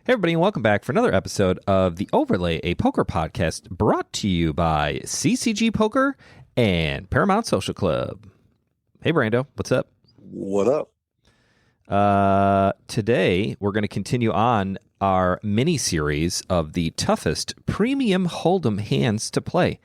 Hey, everybody, and welcome back for another episode of The Overlay, a poker podcast brought to you by CCG Poker and Paramount Social Club. Hey, Brando, what's up? What up? Today, we're going to continue on our mini-series of the toughest premium holdem hands to play.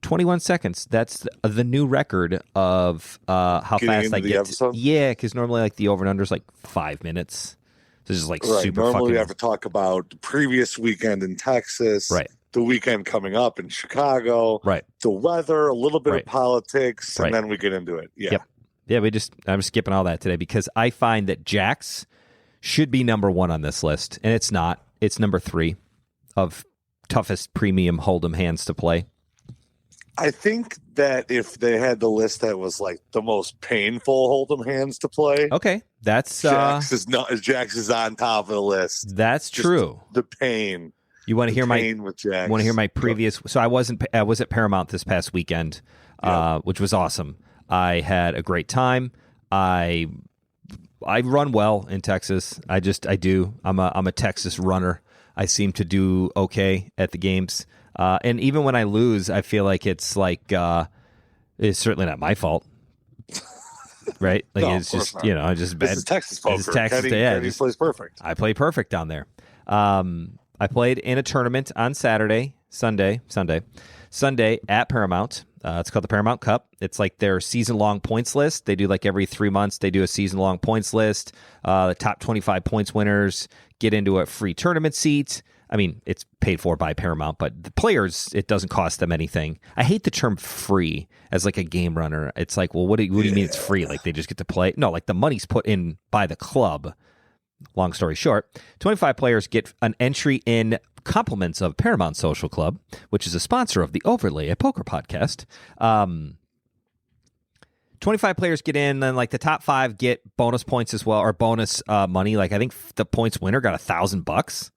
21 seconds. That's the new record of how fast I get. Episode? Yeah, because normally like the over and under is like 5 minutes. This is like right. super Normally fucking... we have to talk about the previous weekend in Texas, right? The weekend coming up in Chicago, right? The weather, a little bit right. of politics, right. and then we get into it. Yeah. Yep. Yeah, I'm skipping all that today because I find that Jacks should be number one on this list, and it's not. It's number 3 of toughest premium holdem hands to play. I think that if they had the list that was like the most painful holdem hands to play, okay, that's Jacks is on top of the list. That's Just true. The pain. You want to hear my previous? So I was at Paramount this past weekend, which was awesome. I had a great time. I run well in Texas. I do. I'm a Texas runner. I seem to do okay at the games. And even when I lose, I feel like it's certainly not my fault, right? Like no, it's just not. I just bad. This is Texas poker. This is Texas. Kenny plays perfect. I play perfect down there. I played in a tournament on Sunday at Paramount. It's called the Paramount Cup. It's like their season-long points list. They do like every 3 months. They do a season-long points list. The top 25 points winners get into a free tournament seat. I mean, it's paid for by Paramount, but the players, it doesn't cost them anything. I hate the term free as like a game runner. It's like, well, what do you mean it's free? Like they just get to play? No, like the money's put in by the club. Long story short, 25 players get an entry in compliments of Paramount Social Club, which is a sponsor of the Overlay, a poker podcast. 25 players get in, then like the top 5 get bonus points as well, or bonus money. Like I think the points winner got $1,000.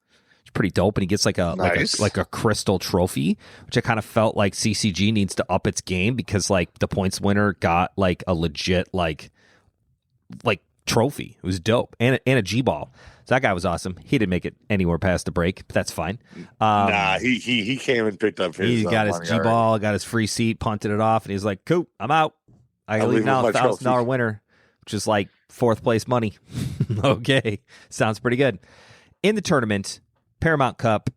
Pretty dope, and he gets like a crystal trophy, which I kind of felt like CCG needs to up its game because like the points winner got like a legit like trophy. It was dope, and a G ball. So that guy was awesome. He didn't make it anywhere past the break, but that's fine. He came and picked up his. He got his G ball, got his free seat, punted it off, and he's like, "Cool, I'm out. I can leave now. $1,000 winner, which is like 4th place money." Okay, sounds pretty good. In the tournament. Paramount Cup,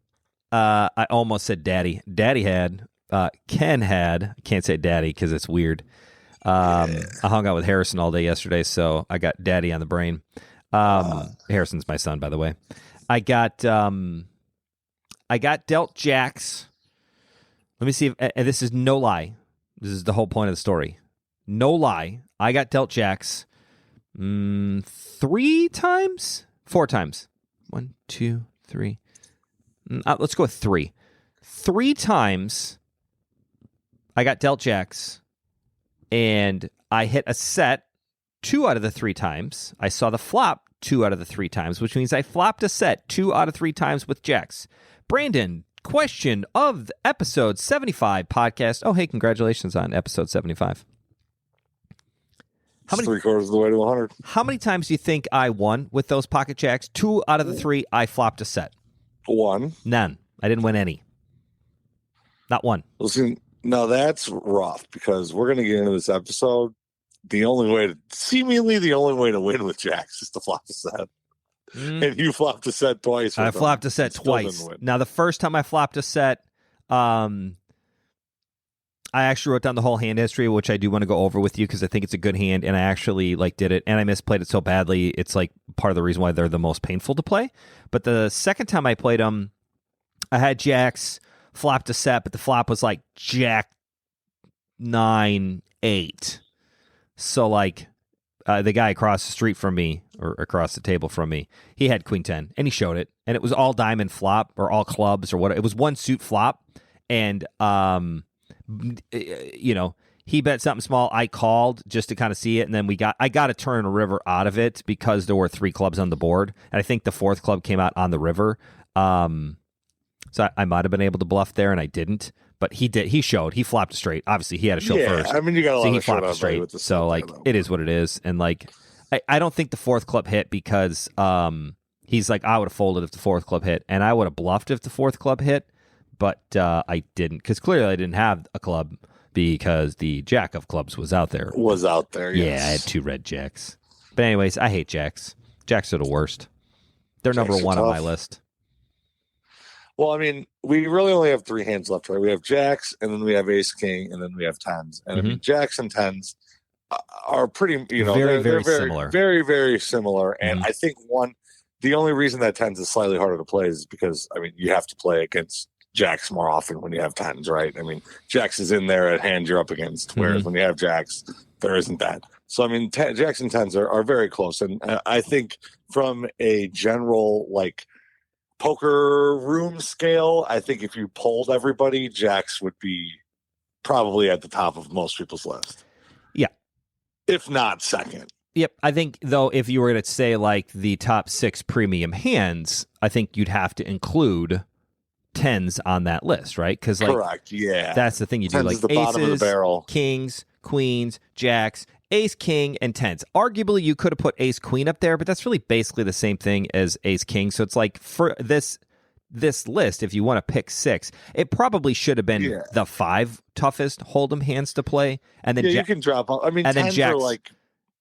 I almost said daddy. Daddy had, Ken had, can't say daddy because it's weird. I hung out with Harrison all day yesterday, so I got daddy on the brain. Harrison's my son, by the way. I got dealt jacks. Let me see if, and this is no lie. This is the whole point of the story. No lie. I got dealt jacks 4 times. 1, 2, 3. Let's go with 3. 3 times I got dealt jacks, and I hit a set 2 out of the 3 times. I saw the flop 2 out of the 3 times, which means I flopped a set 2 out of 3 times with jacks. Brandon, question of the episode 75 podcast. Oh, hey, congratulations on episode 75. How many 3/4 of the way to 100? How many times do you think I won with those pocket jacks? 2 out of the 3, I flopped a set. 1. None. I didn't win any. Not one. Listen, now that's rough because we're going to get into this episode. Seemingly the only way to win with jacks is to flop a set. And you flopped a set twice. I flopped a set twice. Now, the first time I flopped a set, I actually wrote down the whole hand history, which I do want to go over with you because I think it's a good hand, and I actually did it, and I misplayed it so badly. It's like part of the reason why they're the most painful to play. But the second time I played them, I had jacks, flopped a set, but the flop was like jack 9, 8. So the guy across the street from me, or across the table from me, he had queen 10, and he showed it, and it was all diamond flop or all clubs or what. It was one suit flop, and he bet something small. I called just to kind of see it, and then I got a turn a river out of it because there were 3 clubs on the board, and I think the 4th club came out on the river. So I might have been able to bluff there, and I didn't. But he did. He showed. He flopped a straight. Obviously, he had a show first. I mean, you got a lot he of flopped a straight. with the so it is what it is. And I don't think the 4th club hit because He's like, I would have folded if the fourth club hit, and I would have bluffed if the fourth club hit, but I didn't, because clearly I didn't have a club because the jack of clubs was out there. Was out there, yes. Yeah, I had 2 red jacks. But anyways, I hate jacks. Jacks are the worst. They're Jacks number 1 are on tough. my list. Well, I mean, we really only have 3 hands left, right? We have jacks, and then we have ace king, and then we have tens. And I mean, jacks and tens are pretty, very, they're very similar. Very, very similar. And I think the only reason that tens is slightly harder to play is because, I mean, you have to play against jacks more often when you have tens, right? I mean, jacks is in there at hand you're up against, whereas when you have jacks, there isn't that. So, I mean, jacks and tens are very close. And I think from a general, like, poker room scale, I think if you polled everybody, jacks would be probably at the top of most people's list. Yeah. If not second. Yep. I think, though, if you were to say, like, the top 6 premium hands, I think you'd have to include tens on that list, right? Because, like, correct, yeah. That's the thing you do. Tens like is the aces, bottom of the barrel. Kings, queens, jacks, ace, king, and tens. Arguably, you could have put ace, queen up there, but that's really basically the same thing as ace, king. So it's like for this list, if you want to pick 6, it probably should have been the 5 toughest hold'em hands to play, and then you can drop. I mean, and then tens jacks, are like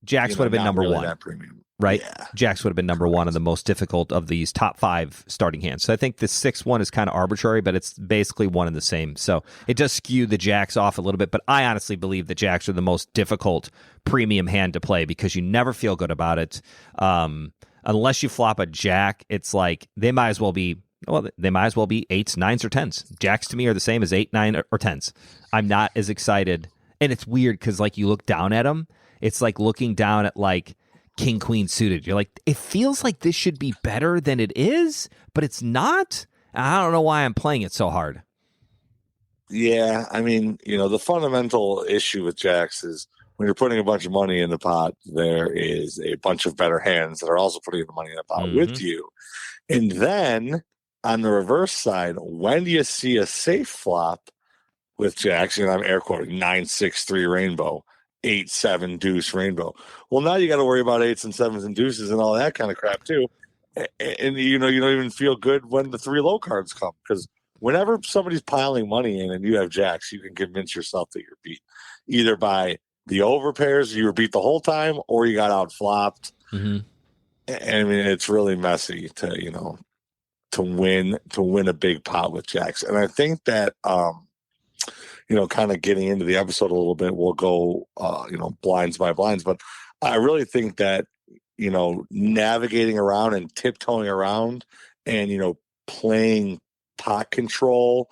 jacks would have been number really 1. That premium. Right? Yeah. Jacks would have been number 1 and the most difficult of these top 5 starting hands. So I think the 6th one is kind of arbitrary, but it's basically one and the same. So it does skew the jacks off a little bit, but I honestly believe that jacks are the most difficult premium hand to play because you never feel good about it. Unless you flop a jack, it's like they might as well be 8s, 9s, or 10s. Jacks to me are the same as 8, 9, or 10s. I'm not as excited. And it's weird because like you look down at them, it's like looking down at like king, queen suited. You're like, it feels like this should be better than it is, but it's not. I don't know why I'm playing it so hard. Yeah, I mean, the fundamental issue with jacks is when you're putting a bunch of money in the pot, there is a bunch of better hands that are also putting the money in the pot with you. And then on the reverse side, when you see a safe flop with jacks, I'm air quoting 9-6-3 rainbow, 8-7 deuce rainbow. Well, now you got to worry about 8s and 7s and deuces and all that kind of crap too. And you don't even feel good when the 3 low cards come, because whenever somebody's piling money in and you have jacks, you can convince yourself that you're beat either by the overpairs, you were beat the whole time, or you got out flopped. And I mean, it's really messy to win a big pot with jacks. And I think that kind of getting into the episode a little bit, we'll go, blinds by blinds. But I really think that, navigating around and tiptoeing around and, playing pot control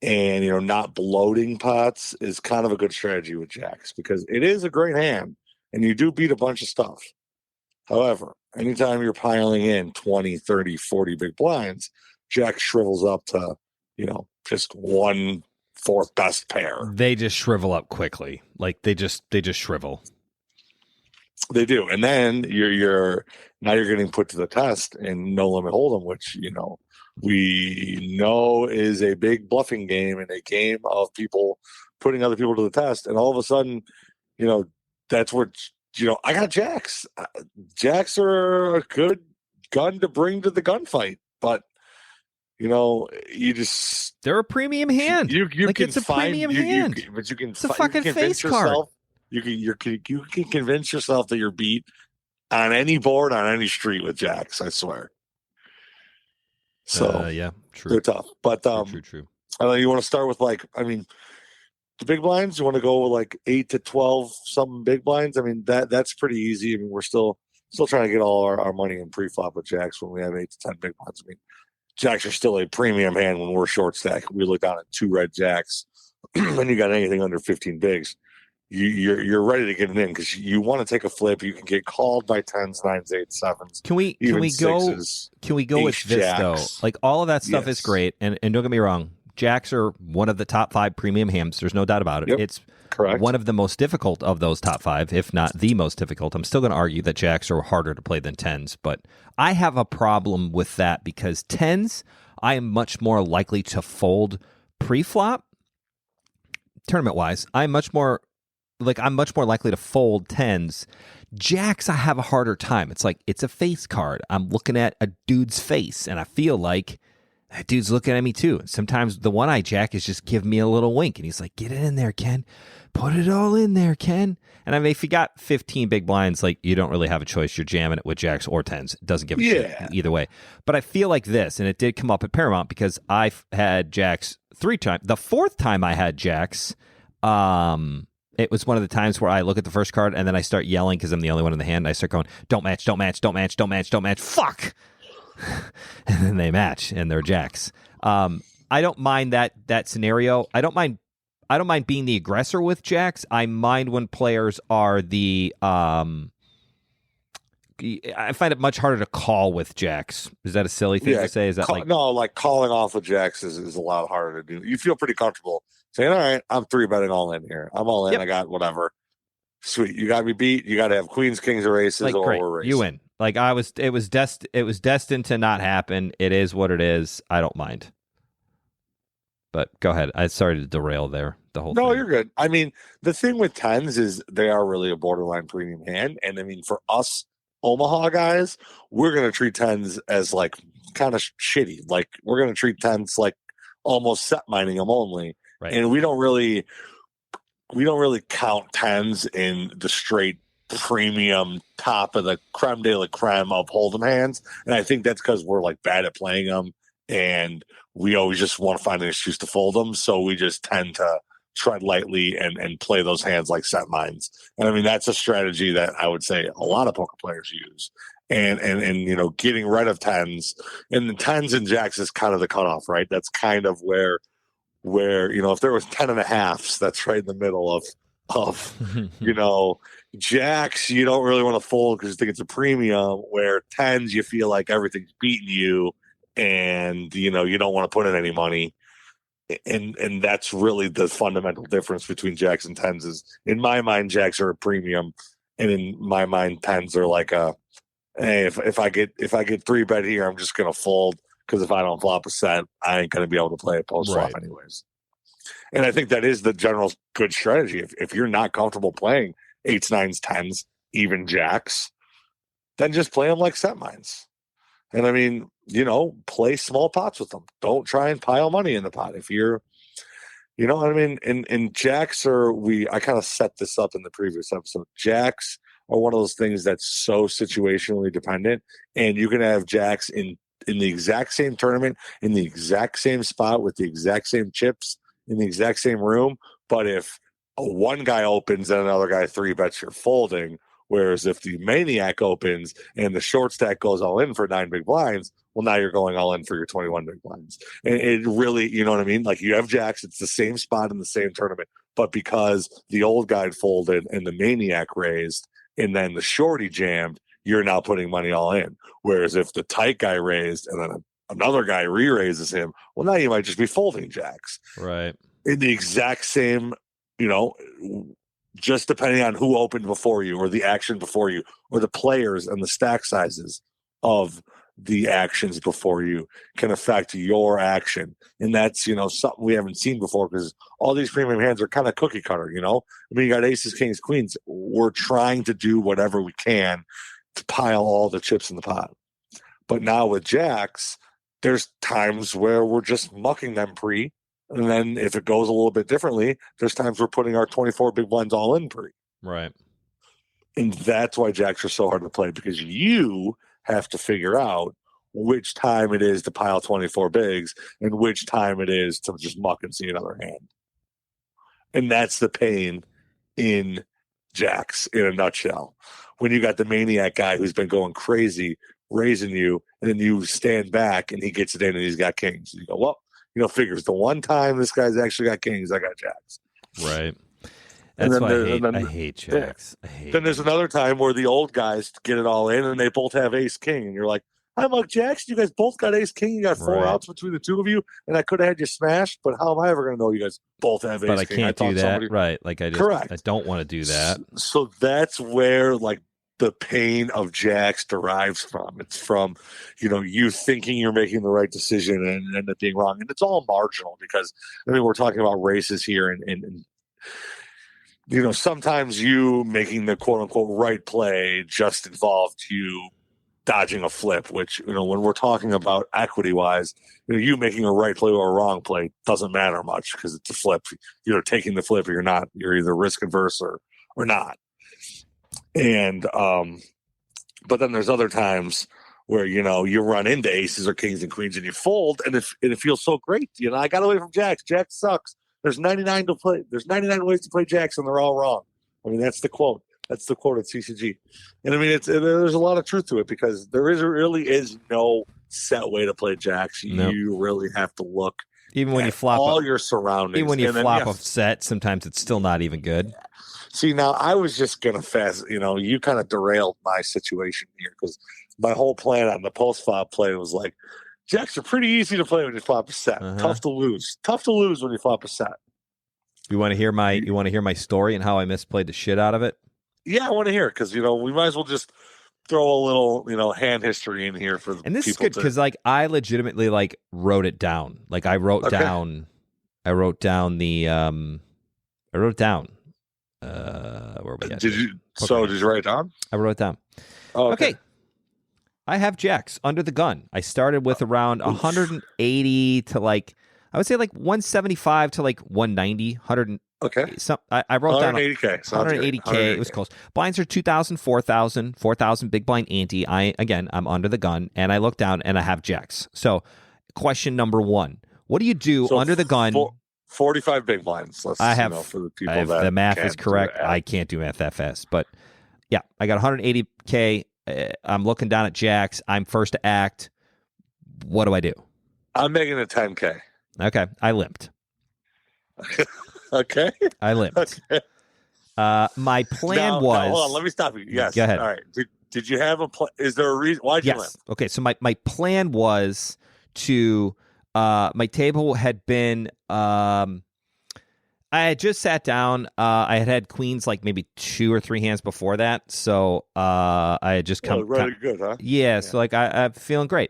and, not bloating pots is kind of a good strategy with jacks because it is a great hand and you do beat a bunch of stuff. However, anytime you're piling in 20, 30, 40 big blinds, jack shrivels up to, just 1/4 best pair. They just shrivel up quickly. Like they just shrivel. They do. And then you're getting put to the test in no limit hold'em, which, we know is a big bluffing game and a game of people putting other people to the test. And all of a sudden, that's where, I got jacks. Jacks are a good gun to bring to the gunfight, but they're a premium hand. You like can it's a find, premium hand. but you can. It's a fucking face card. You can convince yourself that you're beat on any board on any street with jacks. I swear. So yeah, true. They're tough, but true. I know you want to start with the big blinds. You want to go with like 8 to 12 something big blinds. I mean that's pretty easy. I mean we're still trying to get all our money in pre-flop with jacks when we have 8 to 10 big blinds. I mean jacks are still a premium hand when we're short stack. We look down at 2 red jacks, and you got anything under 15 bigs. You're ready to get it in because you want to take a flip. You can get called by 10s, 9s, 8s, 7s. Can we go with this jacks. though? Like all of that stuff is great, and don't get me wrong, jacks are one of the top 5 premium hands. There's no doubt about it. Yep. It's correct. One of the most difficult of those top 5, if not the most difficult. I'm still going to argue that jacks are harder to play than 10s, but I have a problem with that because 10s, I am much more likely to fold pre-flop. Tournament-wise, I'm much more likely to fold 10s Jacks, I have a harder time. It's like, it's a face card. I'm looking at a dude's face, and I feel like that dude's looking at me too. And sometimes the one-eye Jack is just giving me a little wink, and he's like, get it in there, Ken. Put it all in there, Ken. And I mean, if you got 15 big blinds, like, you don't really have a choice. You're jamming it with Jacks or 10s. It doesn't give a shit either way. But I feel like this, and it did come up at Paramount because I've had Jacks 3 times. The 4th time I had Jacks, it was one of the times where I look at the first card and then I start yelling because I'm the only one in the hand. And I start going, don't match, don't match, don't match, don't match, don't match. Fuck! And then they match and they're Jacks. I don't mind that scenario. I don't mind being the aggressor with Jacks. I mind when players are the I find it much harder to call with Jacks. Is that a silly thing to say? Is that like calling off with Jacks is a lot harder to do. You feel pretty comfortable saying, all right, I'm 3-betting all in here. I'm all in. Yep. I got whatever. Sweet. You got me beat. You got to have queens, kings, or aces, like, or great. races. You win. Like, it was destined to not happen. It is what it is. I don't mind. But go ahead. I sorry to derail there. The whole thing. You're good. I mean, the thing with 10s is they are really a borderline premium hand. And I mean, for us Omaha guys, we're going to treat 10s as like kind of shitty. Like, we're going to treat 10s like almost set mining them only. Right. And we don't really count 10s in the straight premium top of the creme de la creme of hold'em hands. And I think that's because we're like bad at playing them and we always just want to find an excuse to fold them. So we just tend to tread lightly and play those hands like set mines. And I mean, that's a strategy that I would say a lot of poker players use. And you know, getting rid of 10s, and the 10s and Jacks is kind of the cutoff, right? That's kind of where you know, if there was 10.5s, that's right in the middle of you know, Jacks you don't really want to fold because you think it's a premium, where 10s you feel like everything's beating you and you know you don't want to put in any money. And that's really the fundamental difference between Jacks and 10s is, in my mind, Jacks are a premium, and in my mind 10s are like a, hey, if I get 3-bet here, I'm just gonna fold, because if I don't flop a set, I ain't going to be able to play it post flop anyways. And I think that is the general good strategy. If you're not comfortable playing 8s, 9s, 10s, even Jacks, then just play them like set mines. And I mean, you know, play small pots with them. Don't try and pile money in the pot. If you're, you know what I mean? And Jacks I kind of set this up in the previous episode. Jacks are one of those things that's so situationally dependent, and you can have Jacks in the exact same tournament, in the exact same spot, with the exact same chips, in the exact same room. But if one guy opens and another guy 3-bets, you're folding. Whereas if the maniac opens and the short stack goes all in for 9 big blinds, well, now you're going all in for your 21 big blinds. And it really, you know what I mean? Like, you have Jacks, it's the same spot in the same tournament. But because the old guy folded and the maniac raised and then the shorty jammed, you're now putting money all in. Whereas if the tight guy raised and then another guy re-raises him, well, now you might just be folding Jacks. Right. In the exact same, you know, just depending on who opened before you, or the action before you, or the players and the stack sizes of the actions before you can affect your action. And that's, you know, something we haven't seen before, because all these premium hands are kind of cookie cutter, you know? I mean, you got aces, kings, queens. We're trying to do whatever we can to pile all the chips in the pot. But now with Jacks, there's times where we're just mucking them pre. And then if it goes a little bit differently, there's times we're putting our 24 big blinds all in pre. Right. And that's why Jacks are so hard to play, because you have to figure out which time it is to pile 24 bigs and which time it is to just muck and see another hand. And that's the pain in Jacks in a nutshell. When you got the maniac guy who's been going crazy, raising you, and then you stand back and he gets it in and he's got kings. You go, well, you know, figures the one time this guy's actually got kings, I got Jacks. Right. That's why I hate Jacks. Then there's another time where the old guys get it all in and they both have ace king, and you're like, I'm like, Jacks, you guys both got ace king. You got 4 outs between the two of you, and I could have had you smashed, but how am I ever going to know you guys both have ace king? But I can't do that. Right. Like, I don't want to do that. So that's where, like, the pain of Jacks derives from. It's from, you know, you thinking you're making the right decision and end up being wrong. And it's all marginal, because, I mean, we're talking about races here, and sometimes you making the quote unquote right play just involved you dodging a flip, which, when we're talking about equity wise, you making a right play or a wrong play doesn't matter much because it's a flip. You're taking the flip or you're not. You're either risk averse or not. And, but then there's other times where, you run into aces or kings and queens and you fold and it feels so great. I got away from jacks. Jack sucks. There's 99 to play. There's 99 ways to play jacks and they're all wrong. I mean, that's the quote. That's the quote at CCG. And I mean, there's a lot of truth to it because there really is no set way to play jacks. Nope. You really have to look even when you flop all your surroundings. Even when you flop a set, sometimes it's still not even good. See, now I was just going to you kind of derailed my situation here because my whole plan on the post-flop play was like, jacks are pretty easy to play when you flop a set. Tough to lose. Tough to lose when you flop a set. You want to hear my story and how I misplayed the shit out of it? Yeah, I want to hear it because, we might as well just throw a little, hand history in here for and this people. Is good because, I legitimately, wrote it down. I wrote down the, I wrote down. Where we at? Did you write it down? I wrote it down. Oh, okay. I have jacks under the gun. I started with around 180 to I would say 175 to 190, 100. Okay. I wrote down 180K. 180K. It was close. Blinds are 2,000, 4,000, 4,000 big blind ante. I'm under the gun and I look down and I have jacks. So question number one, what do you do under the gun? 45 big blinds. I have, for the people that the math is correct. I can't do math that fast, but yeah, I got 180K. I'm looking down at jacks. I'm first to act. What do I do? I'm making it 10K. Okay. I limped. Okay. I limped. Okay. My plan was. Hold on. Let me stop you. Yes. Go ahead. All right. Did you have a plan? Is there a reason? Why'd you limp? Okay. So my plan was to. My table had been. I had just sat down. I had queens maybe 2 or 3 hands before that, so I had just come. Really good, huh? Yeah. So I'm feeling great.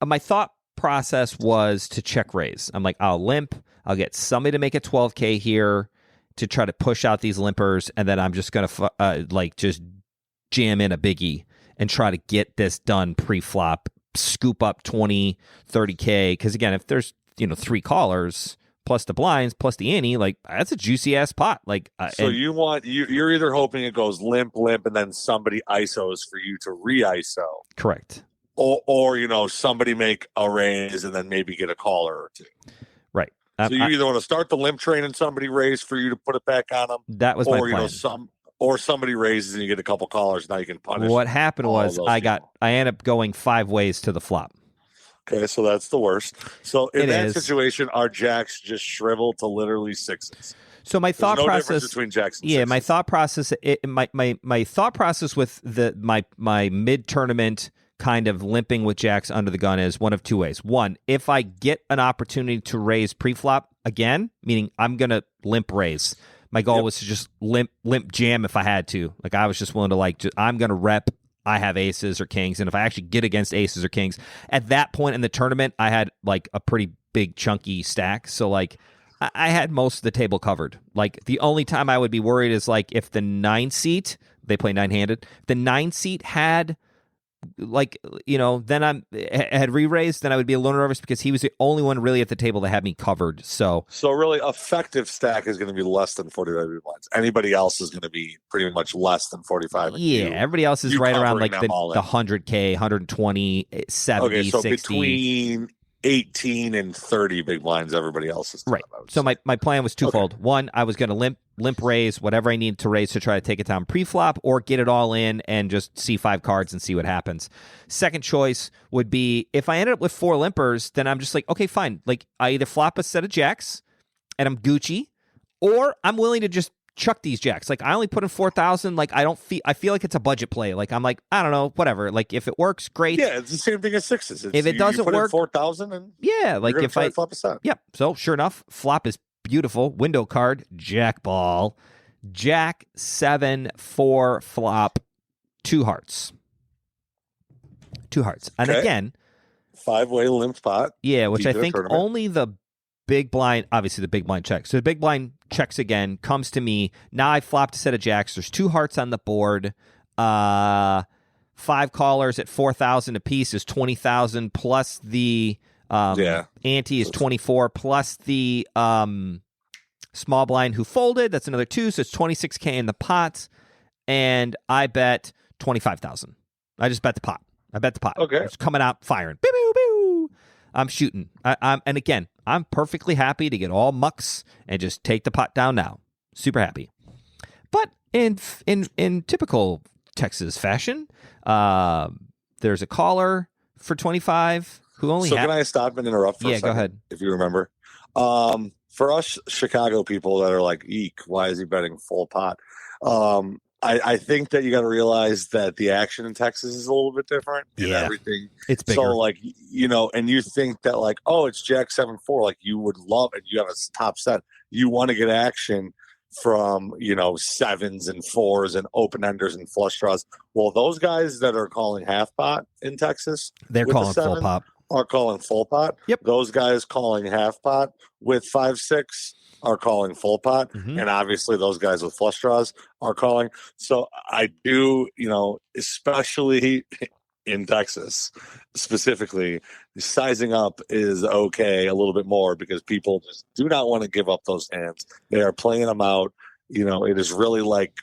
My thought process was to check raise. I'm like, I'll limp. I'll get somebody to make a 12K here to try to push out these limpers, and then I'm just gonna just jam in a biggie and try to get this done pre-flop, scoop up 20, 30K. Because again, if there's 3 callers plus the blinds plus the ante, that's a juicy ass pot. So you're either hoping it goes limp, and then somebody ISOs for you to re-ISO. Correct. Or somebody make a raise and then maybe get a caller or 2. Right. So you either want to start the limp train and somebody raise for you to put it back on them. That was my plan. Or somebody raises and you get a couple callers. Now you can punish. What happened was I ended up going 5 ways to the flop. Okay, so that's the worst. So in that situation, our jacks just shrivel to literally 6s. So my thought process between jacks and 6s. my thought process, my thought process with my mid tournament kind of limping with jacks under the gun is one of 2 ways. One, if I get an opportunity to raise pre-flop again, meaning I'm gonna limp raise. My goal was to just limp jam if I had to. I was just willing to I'm gonna rep. I have aces or kings, and if I actually get against aces or kings, at that point in the tournament, I had a pretty big chunky stack. So I had most of the table covered. The only time I would be worried is if the 9 seat, they play 9-handed, the 9 seat had then had re-raised, then I would be a little nervous because he was the only one really at the table that had me covered. So really effective stack is going to be less than 45 big blinds. Anybody else is going to be pretty much less than 45. Yeah, everybody else is right around the 100K, 120, 70, okay, so 60. Between 18 and 30 big blinds, everybody else is right. So my plan was twofold. Okay. One, I was going to limp raise whatever I needed to raise to try to take it down pre-flop or get it all in and just see 5 cards and see what happens. Second choice would be if I ended up with 4 limpers, then I'm just okay, fine. I either flop a set of jacks and I'm Gucci, or I'm willing to just chuck these jacks. I only put in 4,000. I feel like it's a budget play. I'm I don't know, whatever. If it works, great. Yeah, it's the same thing as 6s. If it doesn't work, 4,000 and yeah, if I flop a set. Yep. So sure enough, flop is beautiful. Window card, jack ball, jack 7 4 flop, 2 hearts. 2 hearts. And again, 5-way limp pot. Yeah, which I think only the big blind, obviously the big blind checks. So the big blind checks again, comes to me. Now I flopped a set of jacks. There's 2 hearts on the board. 5 callers at 4,000 apiece is 20,000 plus the ante is 24 plus the small blind who folded. That's another 2, so it's 26K in the pot. And I bet 25,000. I just bet the pot. Okay. It's coming out firing. Boo, boo, boo. I'm shooting. And again, I'm perfectly happy to get all mucks and just take the pot down now. Super happy. But in typical Texas fashion, there's a caller for 25 who only. So can I stop and interrupt for a second? Go ahead. If you remember, for us Chicago people that are like, "Eek, why is he betting full pot?" I think that you got to realize that the action in Texas is a little bit different. And everything. It's bigger. So like, and you think that like, oh, it's Jack 7-4. Like you would love it. You have a top set. You want to get action from, sevens and fours and open enders and flush draws. Well, those guys that are calling half pot in Texas, they're calling full pot. Are calling full pot. Yep. Those guys calling half pot with 5-6 are calling full pot. Mm-hmm. And obviously those guys with flush draws are calling. So I do, especially in Texas specifically, sizing up is okay a little bit more because people just do not want to give up those hands. They are playing them out. It is really like,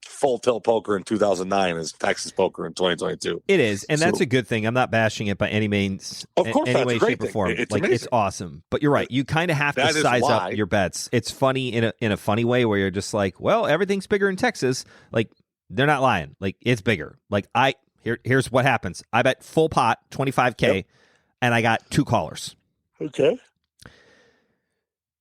full tilt poker in 2009 is Texas poker in 2022. It is, and that's a good thing. I'm not bashing it by any means. Of course, any that's way, a great shape, or thing. form. It's awesome. But you're right. You kind of have to That is size why. up your bets. It's funny in a funny way where you're just like, well, everything's bigger in Texas. Like they're not lying. Like it's bigger. Like here's what happens. I bet full pot 25K, and I got 2 callers. Okay.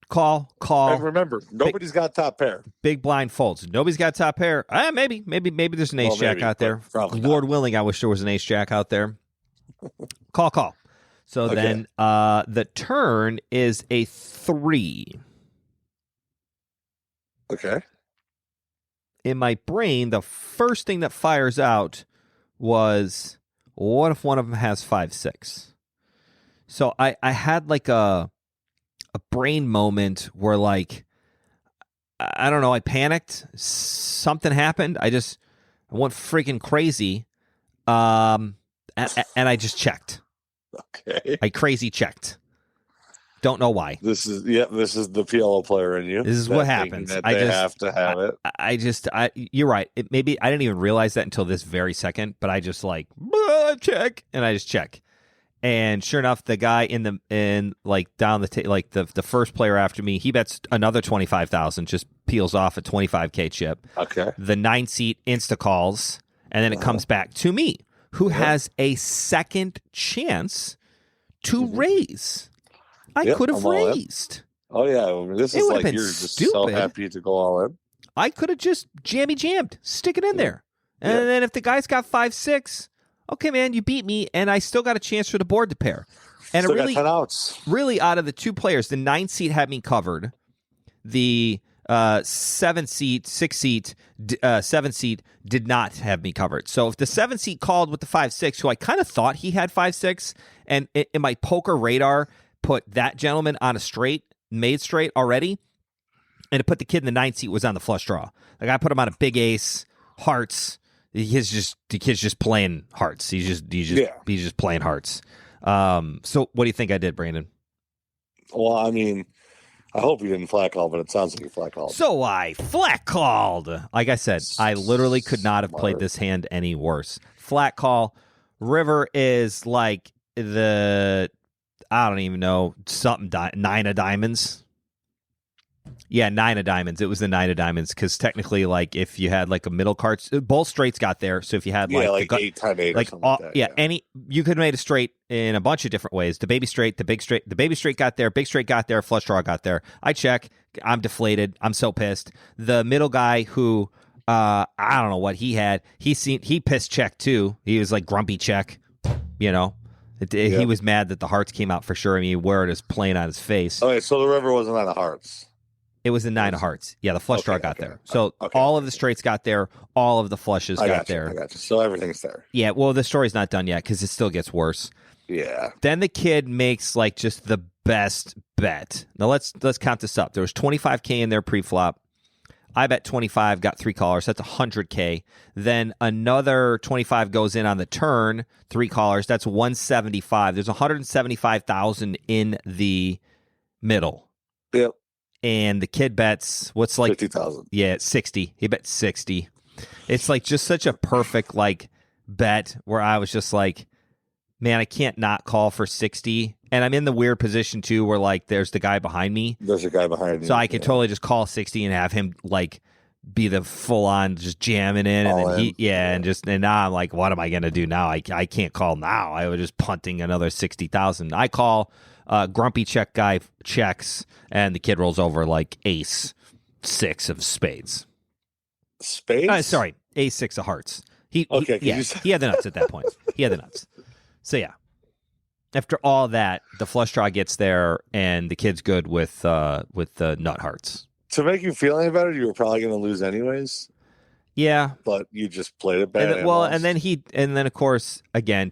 Call. And remember, nobody's got top pair. Big blind folds. Nobody's got top pair. Maybe there's an ace jack out there. Lord willing, I wish there was an ace jack out there. Call. So then the turn is a 3. Okay. In my brain, the first thing that fires out was, what if one of them has 5-6? So I had like a brain moment where like, I don't know, I panicked. Something happened. I went freaking crazy. And I just checked. Okay. I crazy checked. Don't know why. This is the PLO player in you. This is what happens. They have to have it. You're right. Maybe I didn't even realize that until this very second, but I just like check, and I just check. And sure enough, the guy down the first player after me, he bets another 25,000, just peels off a 25K chip. Okay. The 9 seat insta calls, and then it comes back to me, who has a second chance to raise. I could have raised. Oh yeah, this is like you're just so happy to go all in. I could have just jammed, stick it in there, and then if the guy's got 5-6. Okay, man, you beat me, and I still got a chance for the board to pair. And still got 10 outs. Really, out of the 2 players, the 9 seat had me covered. The 7 seat, 6 seat, 7 seat did not have me covered. So if the 7 seat called with the 5-6, who I kind of thought he had 5-6, and in my poker radar put that gentleman on a straight, made straight already, and it put the kid in the 9 seat was on the flush draw. Like I put him on a big ace, hearts. The kid's just playing hearts. He's just playing hearts. So what do you think I did, Brandon? Well, I mean, I hope you didn't flat call, but it sounds like you flat called. So I flat called. Like I said, I literally could not have played this hand any worse. Flat call. River is like I don't even know, something 9 of diamonds. Yeah, 9 of diamonds. It was the 9 of diamonds because technically, like, if you had like a middle card, both straights got there. So if you had like 8x8, like or something like that, any you could have made a straight in a bunch of different ways. The baby straight, the big straight, the baby straight got there, big straight got there, flush draw got there. I check. I'm deflated. I'm so pissed. The middle guy who I don't know what he had. He pissed check too. He was like grumpy check. He was mad that the hearts came out for sure. I mean, he wore it as plain on his face. Okay, so the river wasn't on the hearts. It was the 9 of hearts. Yeah, the flush draw got there. So all of the straights got there. All of the flushes got there. I got you. So everything's there. Yeah, well, the story's not done yet because it still gets worse. Yeah. Then the kid makes like just the best bet. Now let's count this up. There was $25K in there pre-flop. I bet 25, got 3 callers. That's $100K. Then another 25 goes in on the turn, 3 callers. That's 175. There's 175,000 in the middle. Yep. And the kid bets what's like 50,000. Yeah, 60. He bet 60. It's like just such a perfect like bet where I was just like, man, I can't not call for 60. And I'm in the weird position too where like there's the guy behind me. There's a guy behind you. So I could totally just call 60 and have him like be the full on just jamming in. And then and now I'm like, what am I gonna do now? I can't call now. I was just punting another 60,000. I call grumpy check guy checks and the kid rolls over like ace 6 of spades. Spades? Sorry, ace 6 of hearts. He had the nuts at that point. He had the nuts. So yeah. After all that, the flush draw gets there, and the kid's good with the nut hearts. To make you feel any better, you were probably going to lose anyways. Yeah, but you just played it bad. And then of course again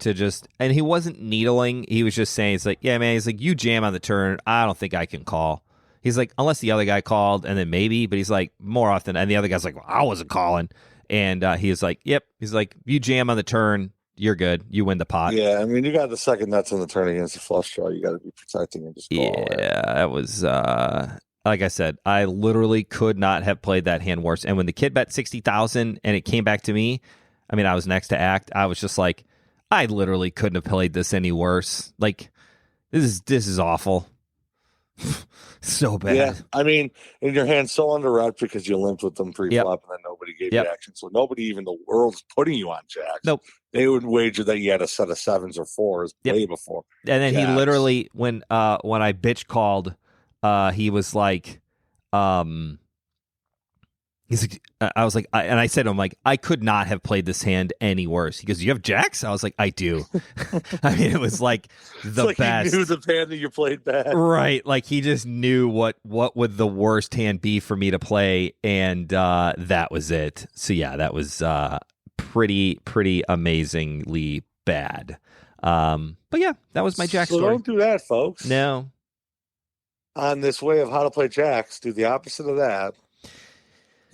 and he wasn't needling. He was just saying, he's like, yeah, man. He's like, you jam on the turn. I don't think I can call. He's like, unless the other guy called, and then maybe. But he's like, more often, and the other guy's like, well, I wasn't calling, and he's like, yep. He's like, you jam on the turn. You're good. You win the pot. Yeah, I mean, you got the second nuts in the turn against the flush draw. You got to be protecting and just call. Yeah, that was like I said, I literally could not have played that hand worse. And when the kid bet 60,000 and it came back to me, I mean, I was next to act. I was just like, I literally couldn't have played this any worse. Like, this is awful. So bad. Yeah, I mean, and your hand's so underwrapped because you limped with them pre-flop and then nobody gave you action. So nobody even in the world's putting you on jacks. Nope. They would wager that you had a set of 7s or 4s way before. And then he literally, when I bitch called, he was like, he's like, I was like, and I said to him, like, I could not have played this hand any worse. He goes, you have jacks? I was like, I do. I mean, it was like the best. He knew the hand that you played bad. Right. Like he just knew what would the worst hand be for me to play. And that was it. So yeah, that was pretty amazingly bad. But yeah, that was my jack story. Don't do that, folks. No. On this way of how to play jacks, do the opposite of that.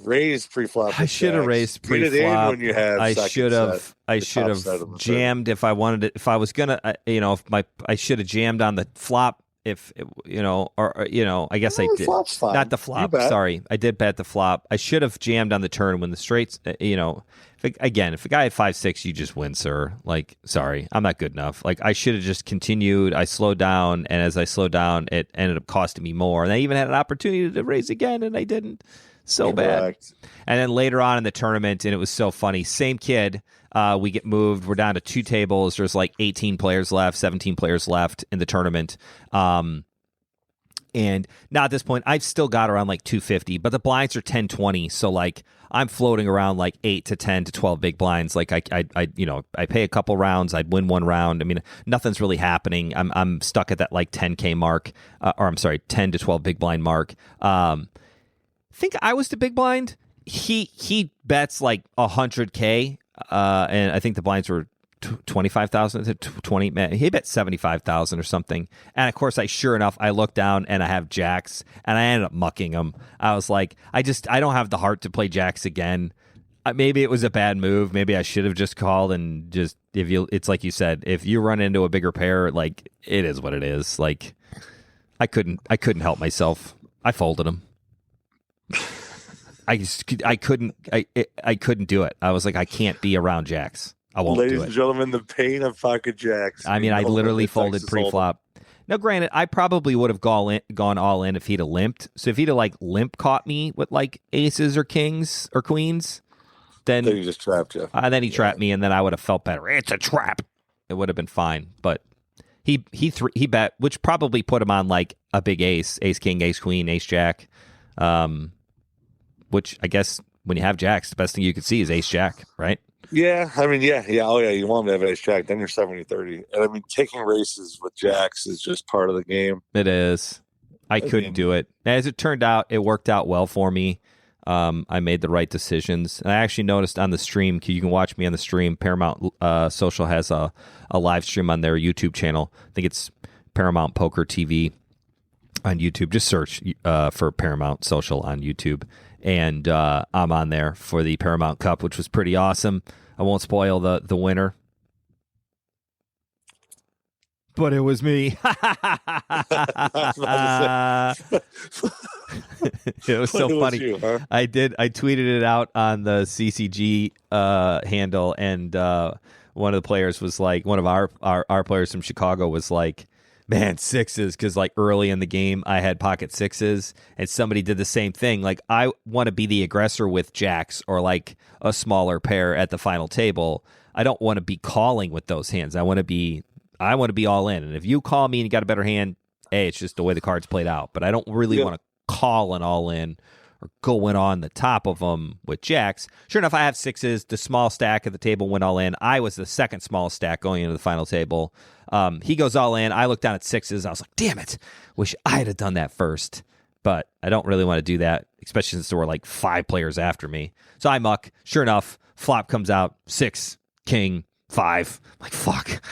Raise pre-flop. I should have raised pre-flop. When you have I should have jammed if I wanted to. If I was gonna, I should have jammed on the flop. If I guess I did. Flop's fine. Not the flop. Sorry, I did bet the flop. I should have jammed on the turn when the straights. If a guy had 5-6, you just win, sir. Like, sorry, I'm not good enough. Like, I should have just continued. I slowed down, and as I slowed down, it ended up costing me more. And I even had an opportunity to raise again, and I didn't. So bad. And then later on in the tournament, and it was so funny. Same kid. We get moved. We're down to 2 tables. There's like 18 players left, 17 players left in the tournament. And now at this point, I've still got around like 250, but the blinds are 10-20. So like I'm floating around like 8 to 10 to 12 big blinds. Like I pay a couple rounds. I'd win one round. I mean, nothing's really happening. I'm stuck at that like 10K mark, 10 to 12 big blind mark. Think I was the big blind. He bets like 100K, and I think the blinds were 25,000 to 20. Man, he bet 75,000 or something. And of course, sure enough, I look down and I have jacks, and I ended up mucking them. I was like, I don't have the heart to play jacks again. Maybe it was a bad move. Maybe I should have just called and just it's like you said, if you run into a bigger pair, like it is what it is. Like I couldn't help myself. I folded them. I couldn't do it. I was like, I can't be around jacks. I won't do it. Ladies and gentlemen, the pain of pocket jacks. I mean, I literally folded pre-flop. Now, granted, I probably would have gone all in if he'd have limped. So if he'd have like limp caught me with like aces or kings or queens, then he just trapped you. Then he trapped me, and then I would have felt better. It's a trap. It would have been fine, but he bet, which probably put him on like a big ace king, ace queen, ace jack. Which I guess when you have jacks, the best thing you could see is ace jack, right? Yeah, I mean, yeah. Oh, yeah, you want him to have ace jack, then you're 70-30. And I mean, taking races with jacks is just part of the game. It is. I couldn't do it. As it turned out, it worked out well for me. I made the right decisions. And I actually noticed on the stream, you can watch me on the stream, Paramount Social has a live stream on their YouTube channel. I think it's Paramount Poker TV. on YouTube. Just search for Paramount Social on YouTube, and I'm on there for the Paramount Cup, which was pretty awesome. I won't spoil the winner, but it was me. It was so funny. You, huh? I tweeted it out on the CCG handle, and one of the players was like, one of our players from Chicago was like, man, sixes, because like early in the game I had pocket sixes, and somebody did the same thing. Like, I want to be the aggressor with jacks or like a smaller pair at the final table. I don't want to be calling with those hands. I want to be all in. And if you call me and you got a better hand, hey, it's just the way the cards played out. But I don't really want to call an all in or going on the top of them with jacks. Sure enough, I have sixes. The small stack at the table went all in. I was the second smallest stack going into the final table. He goes all in. I looked down at sixes. I was like, damn it. Wish I had done that first. But I don't really want to do that, especially since there were like 5 players after me. So I muck. Sure enough, flop comes out, 6, king, 5. I'm like, fuck.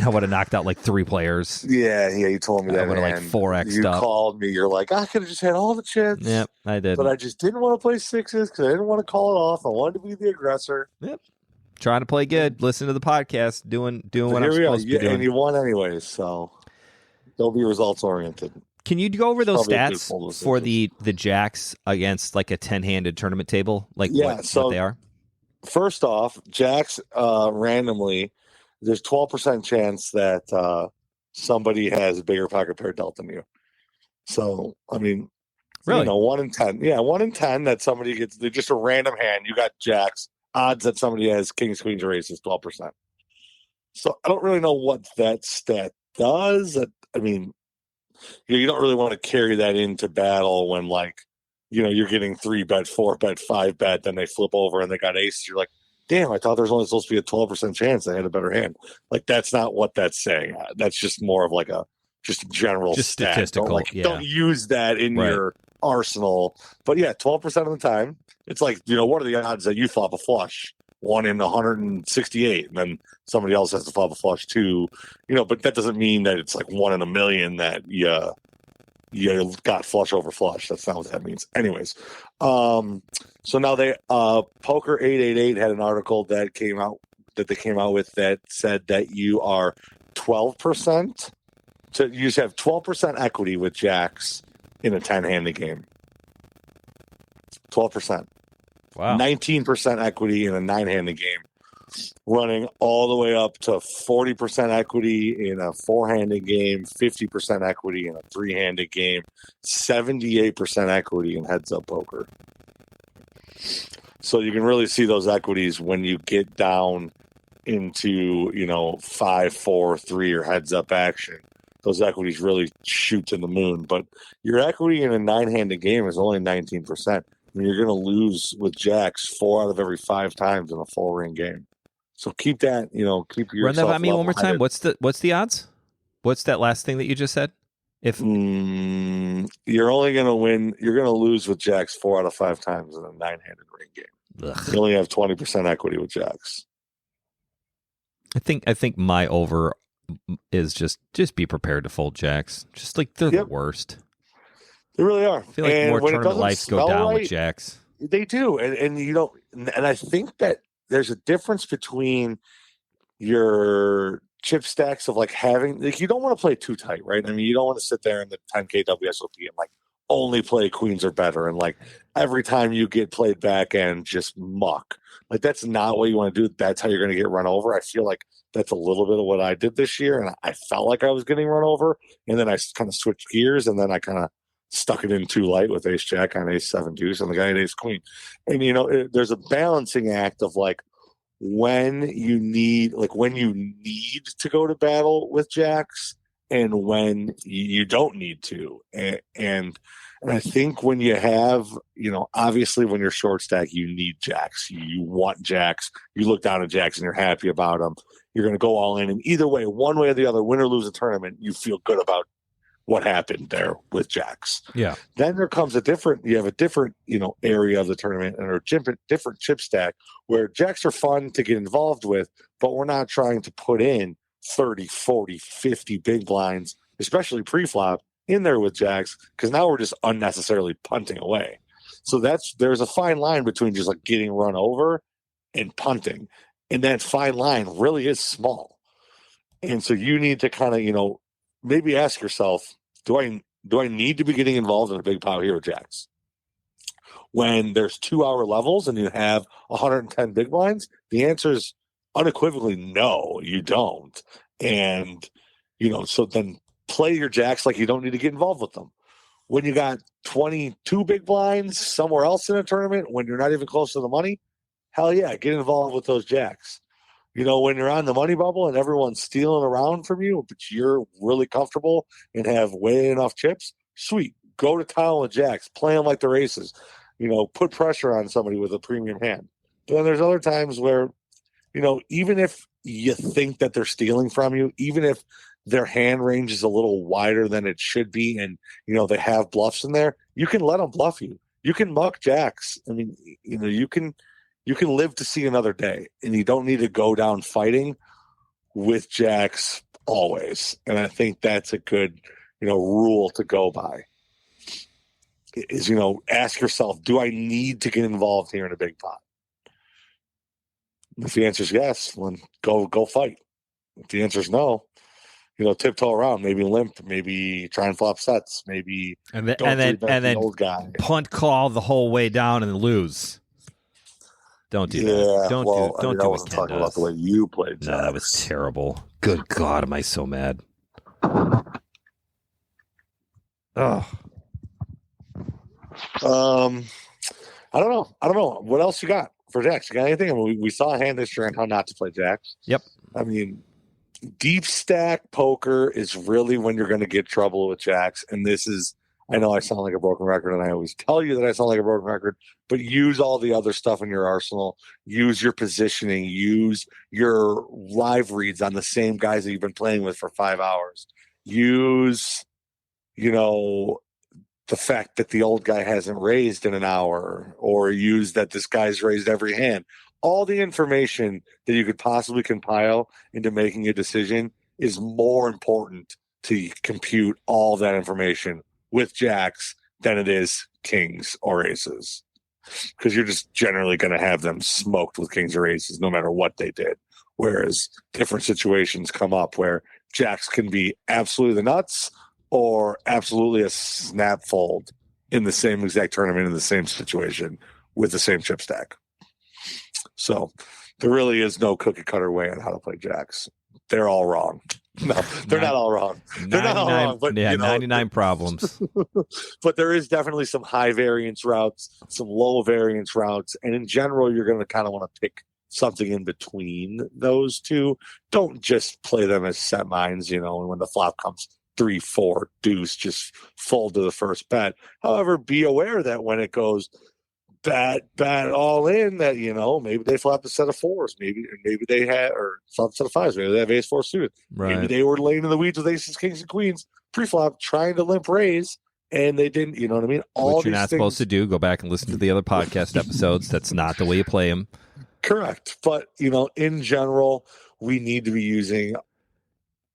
I would have knocked out like 3 players. Yeah, you told me that. I would have like 4x'd you up. You called me. You're like, I could have just had all the chips. Yep, I did. But I just didn't want to play sixes because I didn't want to call it off. I wanted to be the aggressor. Yep. Trying to play good. Listen to the podcast. Doing what I'm supposed to be doing. And you won anyways, so don't be results oriented. Can you go over those stats for the jacks against like a 10-handed tournament table? Like what they are? First off, jacks randomly, there's 12% chance that somebody has a bigger pocket pair dealt than you. So, I mean, really? 1 in 10. Yeah, 1 in 10 that somebody gets, they're just a random hand. You got jacks. Odds that somebody has kings, queens, or aces, 12%. So I don't really know what that stat does. I mean, you don't really want to carry that into battle when, like, you're getting 3-bet, 4-bet, 5-bet, then they flip over and they got aces. You're like, damn, I thought there's only supposed to be a 12% chance they had a better hand. Like, that's not what that's saying. That's just more of like a general stat. Statistical. Don't use that in your arsenal. But yeah, 12% of the time, it's like, what are the odds that you flop a flush? 1 in 168, and then somebody else has to flop a flush too. But that doesn't mean that it's like 1 in a million that you got flush over flush. That's not what that means. Anyways, so now they Poker 888 had an article that they came out with that said that you are 12%. So you just have 12% equity with jacks in a 10-handed game. 12%. Wow. 19% equity in a 9-handed game. Running all the way up to 40% equity in a 4-handed game, 50% equity in a 3-handed game, 78% equity in heads-up poker. So you can really see those equities when you get down into 5, 4, 3 or heads-up action. Those equities really shoot to the moon. But your equity in a 9-handed game is only 19%. I mean, you're going to lose with jacks 4 out of every 5 times in a full-ring game. So keep that, keep yourself. Run that by me one more time. What's the odds? What's that last thing that you just said? If you're only going to win, you're going to lose with jacks 4 out of 5 times in a 9-handed ring game. Ugh. You only have 20% equity with jacks. I think my over is just be prepared to fold jacks. Just like they're the worst. They really are. I feel like more tournament lives go down with jacks. They do, and I think that there's a difference between your chip stacks of like having, like, you don't want to play too tight, right? I mean, you don't want to sit there in the 10K WSOP and like only play queens or better, and like every time you get played back and just muck. Like, that's not what you want to do. That's how you're going to get run over. I feel like that's a little bit of what I did this year, and I felt like I was getting run over, and then I kind of switched gears, and then I kind of stuck it in too light with ace jack on ace 7 deuce, and the guy had ace queen. And there's a balancing act of like when you need to go to battle with jacks and when you don't need to. And I think when you have, obviously when you're short stack, you need jacks. You want jacks. You look down at jacks and you're happy about them. You're going to go all in. And either way, one way or the other, win or lose a tournament, you feel good about what happened there with jacks. Yeah. Then there comes a different area of the tournament and a different chip stack where jacks are fun to get involved with, but we're not trying to put in 30, 40, 50 big blinds, especially pre-flop, in there with jacks, because now we're just unnecessarily punting away. So there's a fine line between just like getting run over and punting. And that fine line really is small. And so you need to kind of, maybe ask yourself, do I need to be getting involved in a big pot here with jacks? When there's 2-hour levels and you have 110 big blinds, the answer is unequivocally no, you don't. And, so then play your jacks like you don't need to get involved with them. When you got 22 big blinds somewhere else in a tournament, when you're not even close to the money, hell yeah, get involved with those jacks. When you're on the money bubble and everyone's stealing around from you, but you're really comfortable and have way enough chips, sweet. Go to town with jacks, play them like the races. Put pressure on somebody with a premium hand. But then there's other times where, even if you think that they're stealing from you, even if their hand range is a little wider than it should be, and, they have bluffs in there, you can let them bluff you. You can muck jacks. I mean, you can live to see another day, and you don't need to go down fighting with jacks always. And I think that's a good, rule to go by. Is, ask yourself, do I need to get involved here in a big pot? If the answer is yes, then go fight. If the answer is no, tiptoe around, maybe limp, maybe try and flop sets, maybe and then the old guy punt call the whole way down and lose. Don't do that. Don't do I what wasn't Ken talking does. about the way you played jacks. No, that was terrible. Good God, am I so mad? Oh. I don't know. What else you got for jacks? You got anything? I mean, we saw a hand history on how not to play jacks. Yep. I mean, deep stack poker is really when you're going to get trouble with jacks. And this is, I know I sound like a broken record, and I always tell you that I sound like a broken record, but use all the other stuff in your arsenal. Use your positioning. Use your live reads on the same guys that you've been playing with for 5 hours. Use, the fact that the old guy hasn't raised in an hour, or use that this guy's raised every hand. All the information that you could possibly compile into making a decision is more important to compute all that information with jacks than it is kings or aces, because you're just generally going to have them smoked with kings or aces no matter what they did. Whereas different situations come up where jacks can be absolutely the nuts or absolutely a snap fold in the same exact tournament in the same situation with the same chip stack. So there really is no cookie cutter way on how to play jacks. They're all wrong. No, they're not all wrong. They're not all wrong. But, 99 problems. But there is definitely some high variance routes, some low variance routes. And in general, you're going to kind of want to pick something in between those two. Don't just play them as set mines, and when the flop comes 3-4 deuce, just fold to the first bet. However, be aware that when it goes bet all in, that maybe they flop a set of fours, maybe they had, or flop a set of fives, maybe they have ace four suited, right. Maybe they were laying in the weeds with aces, kings, and queens pre-flop trying to limp raise, and they didn't. You know what I mean? Which you're not supposed to do. Go back and listen to the other podcast episodes. That's not the way you play them. Correct. But in general, we need to be using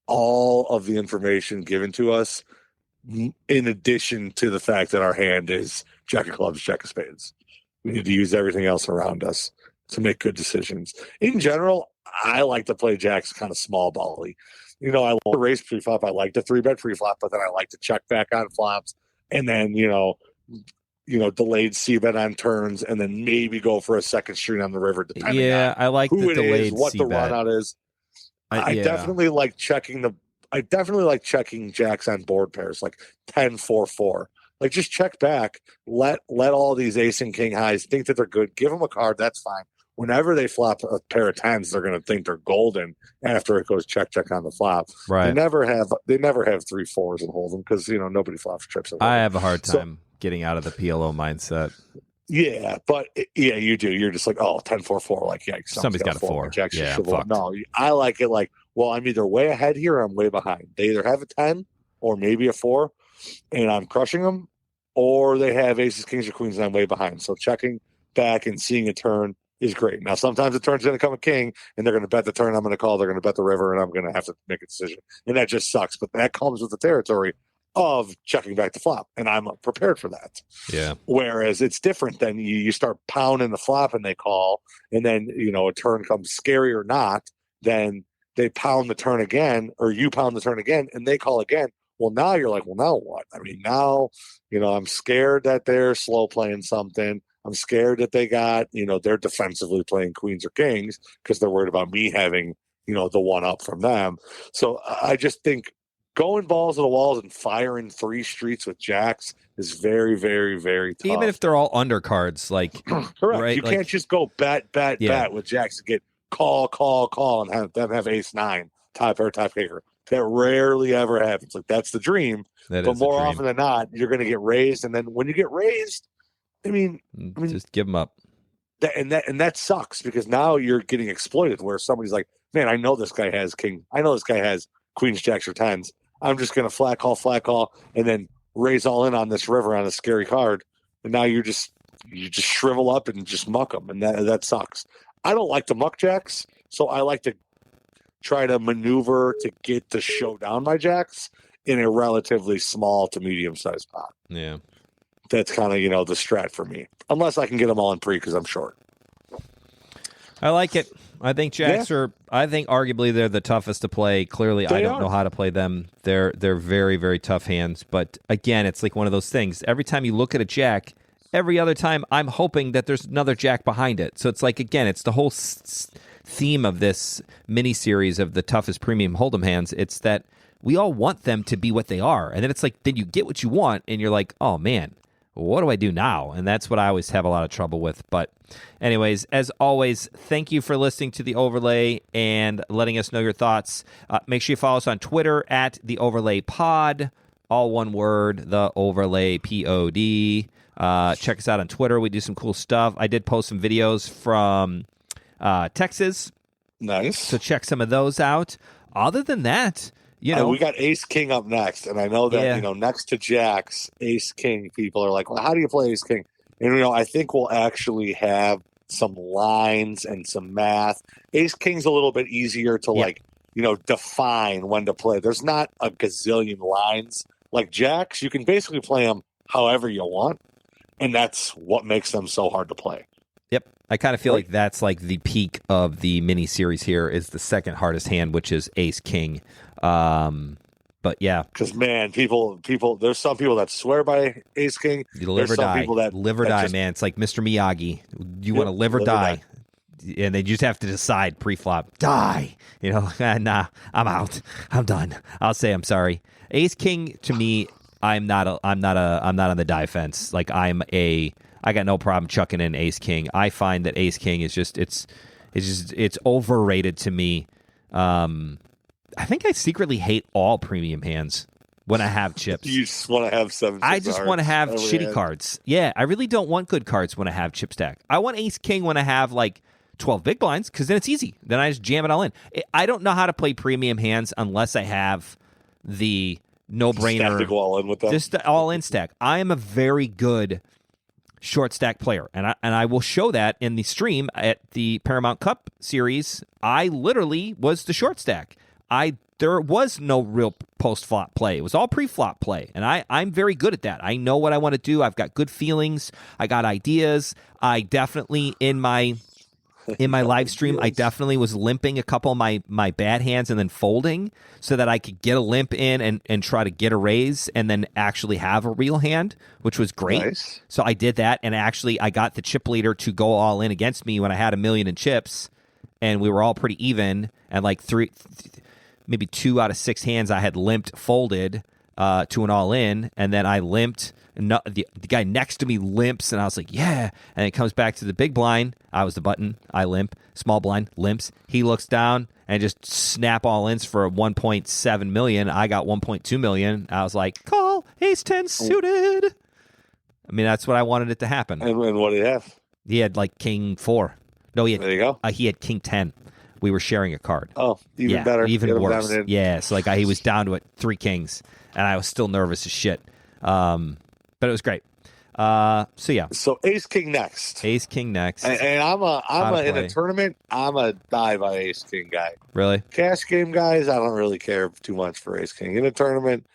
all of the information given to us, in addition to the fact that our hand is jack of clubs, jack of spades. We need to use everything else around us to make good decisions. In general, I like to play jacks kind of small bally. I like to raise pre-flop. I like to 3-bet pre-flop, but then I like to check back on flops, and then delayed c-bet on turns, and then maybe go for a second string on the river. Depending on I like who the it delayed is, what c-bet. the run out is. I definitely like checking jacks on board pairs, like 10-4-4. Like, just check back. Let all these ace and king highs think that they're good. Give them a card. That's fine. Whenever they flop a pair of tens, they're going to think they're golden after it goes check on the flop. Right. They never have 3-4s and hold them, because nobody flops trips. I have a hard time getting out of the PLO mindset. Yeah, but you do. You're just like, 10-4-4. Like, yeah, somebody's got a 4. Yeah, no, I like it like, well, I'm either way ahead here or I'm way behind. They either have a 10 or maybe a 4, and I'm crushing them, or they have aces, kings, or queens, and I'm way behind. So checking back and seeing a turn is great. Now, sometimes the turn's going to come a king, and they're going to bet the turn I'm going to call. They're going to bet the river, and I'm going to have to make a decision. And that just sucks. But that comes with the territory of checking back the flop, and I'm prepared for that. Yeah. Whereas it's different than you start pounding the flop and they call, and then a turn comes, scary or not, then they pound the turn again, or you pound the turn again, and they call again. Well, now you're like, well, now what? I mean, now I'm scared that they're slow playing something. I'm scared that they got they're defensively playing queens or kings because they're worried about me having the one up from them. So I just think going balls to the walls and firing 3 streets with jacks is very, very, very tough. Even if they're all undercards, like correct, right, you can't just go bet with jacks and get call, and have them have ace 9 tie pair tie kicker. That rarely ever happens. Like that's the dream, but more often than not, you're going to get raised, and then when you get raised, I mean, just give them up. That sucks because now you're getting exploited. Where somebody's like, man, I know this guy has king. I know this guy has queens, jacks, or 10s. I'm just going to flat call, and then raise all in on this river on a scary card. And now you just shrivel up and just muck them, and that sucks. I don't like to muck jacks, so I like to try to maneuver to get to show down my jacks in a relatively small to medium sized pot. Yeah. That's kind of, the strat for me. Unless I can get them all in pre because I'm short. I like it. I think jacks are, I think arguably they're the toughest to play. Clearly, I don't know how to play them. They're very, very tough hands. But again, it's like one of those things. Every time you look at a jack, every other time I'm hoping that there's another jack behind it. So it's like, again, it's the whole theme of this mini-series of the toughest premium hold'em hands. It's that we all want them to be what they are. And then it's like, then you get what you want, and you're like, oh, man, what do I do now? And that's what I always have a lot of trouble with. But anyways, as always, thank you for listening to The Overlay and letting us know your thoughts. Make sure you follow us on Twitter at The Overlay Pod, all one word, The Overlay POD. Check us out on Twitter. We do some cool stuff. I did post some videos from Texas. Nice. So check some of those out. Other than that, we got ace king up next, and I know that next to jacks, ace king people are like, well, how do you play ace king? And I think we'll actually have some lines and some math. Ace king's a little bit easier to define when to play. There's not a gazillion lines like jacks. You can basically play them however you want, and that's what makes them so hard to play. Yep. I kind of feel like that's like the peak of the mini series here is the second hardest hand, which is ace king. But yeah, because man, people, there's some people that swear by ace king. You live or die. Live or die, man. It's like Mr. Miyagi. You want to live or die. And they just have to decide pre-flop. Die. Nah, I'm out. I'm done. I'll say I'm sorry. Ace king to me, I'm not on the die fence. Like I got no problem chucking in ace king. I find that ace king is it's overrated to me. I think I secretly hate all premium hands when I have chips. You just want to have 7. I just want to have shitty cards. Yeah, I really don't want good cards when I have chip stack. I want ace king when I have like 12 big blinds because then it's easy. Then I just jam it all in. I don't know how to play premium hands unless I have the no-brainer. Stack to go all in with them. Just the all-in stack. I am a very good short stack player, and I will show that in the stream at the Paramount Cup series. I literally was the short stack. There was no real post-flop play. It was all pre-flop play, and I'm very good at that. I know what I want to do. I've got good feelings. I got ideas. I definitely, in my live stream, I definitely was limping a couple of my bad hands and then folding so that I could get a limp in and try to get a raise and then actually have a real hand, which was great. Nice. So I did that, and actually I got the chip leader to go all in against me when I had $1 million in chips, and we were all pretty even, and like maybe 2 out of 6 hands I had limped folded to an all-in, and then I limped. The guy next to me limps, and I was like, yeah. And it comes back to the big blind. I was the button. I limp. Small blind limps. He looks down and just snap all-ins for 1.7 million. I got 1.2 million. I was like, call ace 10 suited. I mean, that's what I wanted it to happen. And what did he have? He had like king 4. No, he had, there you go. He had king 10. We were sharing a card. Oh, even better. Even worse. Yeah, so like he was down to 3 kings, and I was still nervous as shit. But it was great. So yeah. So ace king next. Ace king next. And in a tournament, I'm a die by ace king guy. Really? Cash game guys, I don't really care too much for ace king. In a tournament,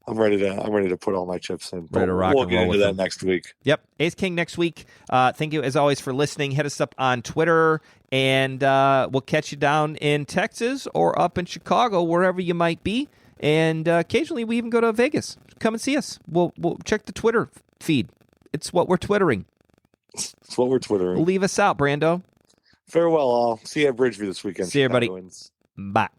I'm ready to put all my chips in. Ready to rock we'll and get roll into with that them. next week. Yep. Ace King next week. Thank you, as always, for listening. Hit us up on Twitter, and we'll catch you down in Texas or up in Chicago, wherever you might be. And occasionally we even go to Vegas. Come and see us. We'll check the Twitter feed. It's what we're Twittering. It's what we're Twittering. Leave us out, Brando. Farewell, all. See you at Bridgeview this weekend. See you, everybody. Bye.